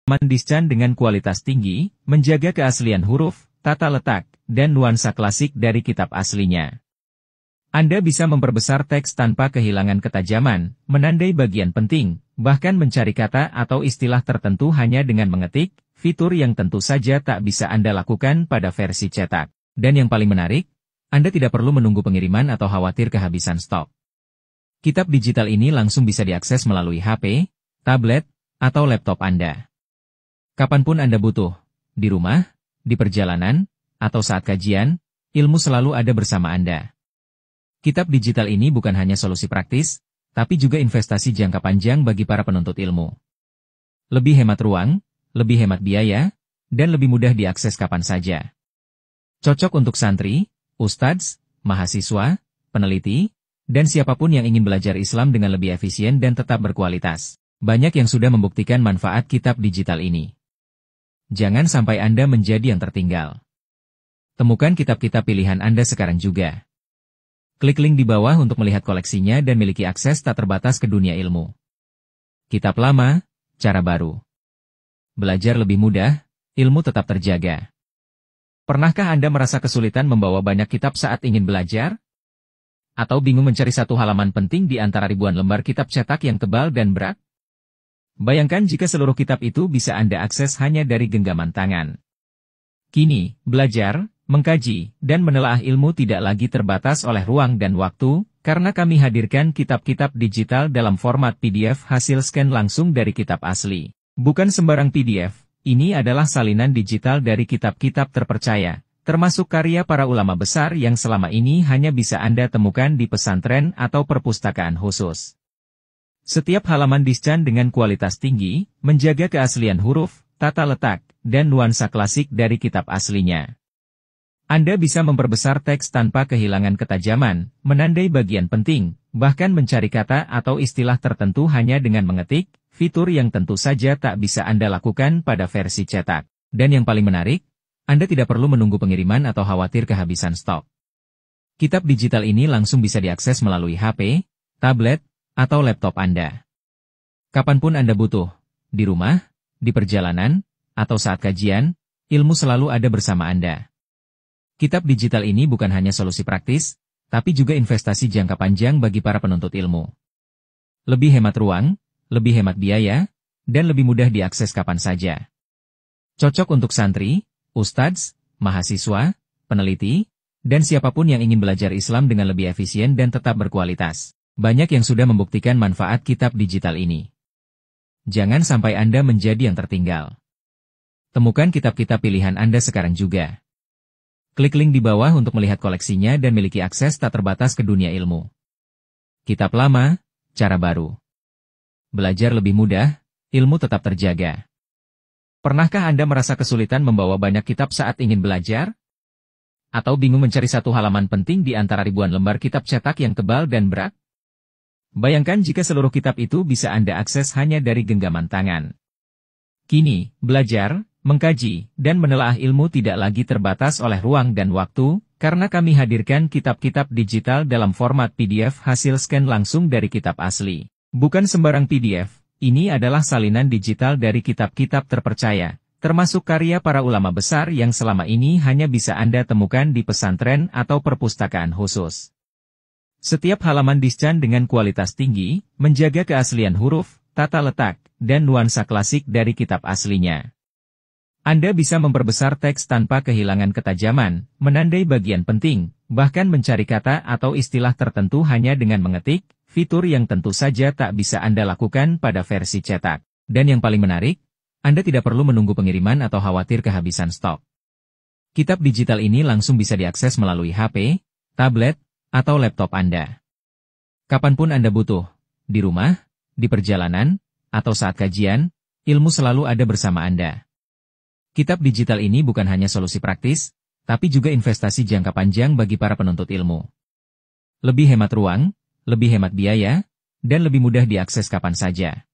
Mandiscan dengan kualitas tinggi, menjaga keaslian huruf, tata letak, dan nuansa klasik dari kitab aslinya. Anda bisa memperbesar teks tanpa kehilangan ketajaman, menandai bagian penting, bahkan mencari kata atau istilah tertentu hanya dengan mengetik, fitur yang tentu saja tak bisa Anda lakukan pada versi cetak. Dan yang paling menarik, Anda tidak perlu menunggu pengiriman atau khawatir kehabisan stok. Kitab digital ini langsung bisa diakses melalui HP, tablet, atau laptop Anda. Kapanpun Anda butuh, di rumah, di perjalanan, atau saat kajian, ilmu selalu ada bersama Anda. Kitab digital ini bukan hanya solusi praktis, tapi juga investasi jangka panjang bagi para penuntut ilmu. Lebih hemat ruang, lebih hemat biaya, dan lebih mudah diakses kapan saja. Cocok untuk santri, ustadz, mahasiswa, peneliti, dan siapapun yang ingin belajar Islam dengan lebih efisien dan tetap berkualitas. Banyak yang sudah membuktikan manfaat kitab digital ini. Jangan sampai Anda menjadi yang tertinggal. Temukan kitab-kitab pilihan Anda sekarang juga. Klik link di bawah untuk melihat koleksinya dan miliki akses tak terbatas ke dunia ilmu. Kitab lama, cara baru. Belajar lebih mudah, ilmu tetap terjaga. Pernahkah Anda merasa kesulitan membawa banyak kitab saat ingin belajar? Atau bingung mencari satu halaman penting di antara ribuan lembar kitab cetak yang tebal dan berat? Bayangkan jika seluruh kitab itu bisa Anda akses hanya dari genggaman tangan. Kini, belajar, mengkaji, dan menelaah ilmu tidak lagi terbatas oleh ruang dan waktu, karena kami hadirkan kitab-kitab digital dalam format PDF hasil scan langsung dari kitab asli. Bukan sembarang PDF, ini adalah salinan digital dari kitab-kitab terpercaya, termasuk karya para ulama besar yang selama ini hanya bisa Anda temukan di pesantren atau perpustakaan khusus. Setiap halaman discan dengan kualitas tinggi, menjaga keaslian huruf, tata letak, dan nuansa klasik dari kitab aslinya. Anda bisa memperbesar teks tanpa kehilangan ketajaman, menandai bagian penting, bahkan mencari kata atau istilah tertentu hanya dengan mengetik, fitur yang tentu saja tak bisa Anda lakukan pada versi cetak. Dan yang paling menarik, Anda tidak perlu menunggu pengiriman atau khawatir kehabisan stok. Kitab digital ini langsung bisa diakses melalui HP, tablet, atau laptop Anda. Kapanpun Anda butuh, di rumah, di perjalanan, atau saat kajian, ilmu selalu ada bersama Anda. Kitab digital ini bukan hanya solusi praktis, tapi juga investasi jangka panjang bagi para penuntut ilmu. Lebih hemat ruang, lebih hemat biaya, dan lebih mudah diakses kapan saja. Cocok untuk santri, ustadz, mahasiswa, peneliti, dan siapapun yang ingin belajar Islam dengan lebih efisien dan tetap berkualitas. Banyak yang sudah membuktikan manfaat kitab digital ini. Jangan sampai Anda menjadi yang tertinggal. Temukan kitab-kitab pilihan Anda sekarang juga. Klik link di bawah untuk melihat koleksinya dan miliki akses tak terbatas ke dunia ilmu. Kitab lama, cara baru. Belajar lebih mudah, ilmu tetap terjaga. Pernahkah Anda merasa kesulitan membawa banyak kitab saat ingin belajar? Atau bingung mencari satu halaman penting di antara ribuan lembar kitab cetak yang tebal dan berat? Bayangkan jika seluruh kitab itu bisa Anda akses hanya dari genggaman tangan. Kini, belajar, mengkaji, dan menelaah ilmu tidak lagi terbatas oleh ruang dan waktu, karena kami hadirkan kitab-kitab digital dalam format PDF hasil scan langsung dari kitab asli. Bukan sembarang PDF, ini adalah salinan digital dari kitab-kitab terpercaya, termasuk karya para ulama besar yang selama ini hanya bisa Anda temukan di pesantren atau perpustakaan khusus. Setiap halaman discan dengan kualitas tinggi, menjaga keaslian huruf, tata letak, dan nuansa klasik dari kitab aslinya. Anda bisa memperbesar teks tanpa kehilangan ketajaman, menandai bagian penting, bahkan mencari kata atau istilah tertentu hanya dengan mengetik, fitur yang tentu saja tak bisa Anda lakukan pada versi cetak. Dan yang paling menarik, Anda tidak perlu menunggu pengiriman atau khawatir kehabisan stok. Kitab digital ini langsung bisa diakses melalui HP, tablet, atau laptop Anda. Kapanpun Anda butuh, di rumah, di perjalanan, atau saat kajian, ilmu selalu ada bersama Anda. Kitab digital ini bukan hanya solusi praktis, tapi juga investasi jangka panjang bagi para penuntut ilmu. Lebih hemat ruang, lebih hemat biaya, dan lebih mudah diakses kapan saja.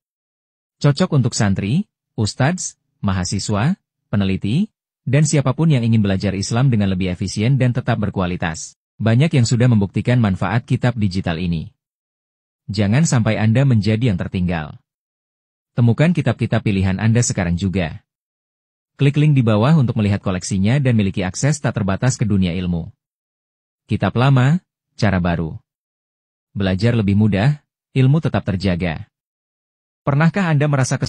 Cocok untuk santri, ustadz, mahasiswa, peneliti, dan siapapun yang ingin belajar Islam dengan lebih efisien dan tetap berkualitas. Banyak yang sudah membuktikan manfaat kitab digital ini. Jangan sampai Anda menjadi yang tertinggal. Temukan kitab-kitab pilihan Anda sekarang juga. Klik link di bawah untuk melihat koleksinya dan miliki akses tak terbatas ke dunia ilmu. Kitab lama, cara baru. Belajar lebih mudah, ilmu tetap terjaga. Pernahkah Anda merasa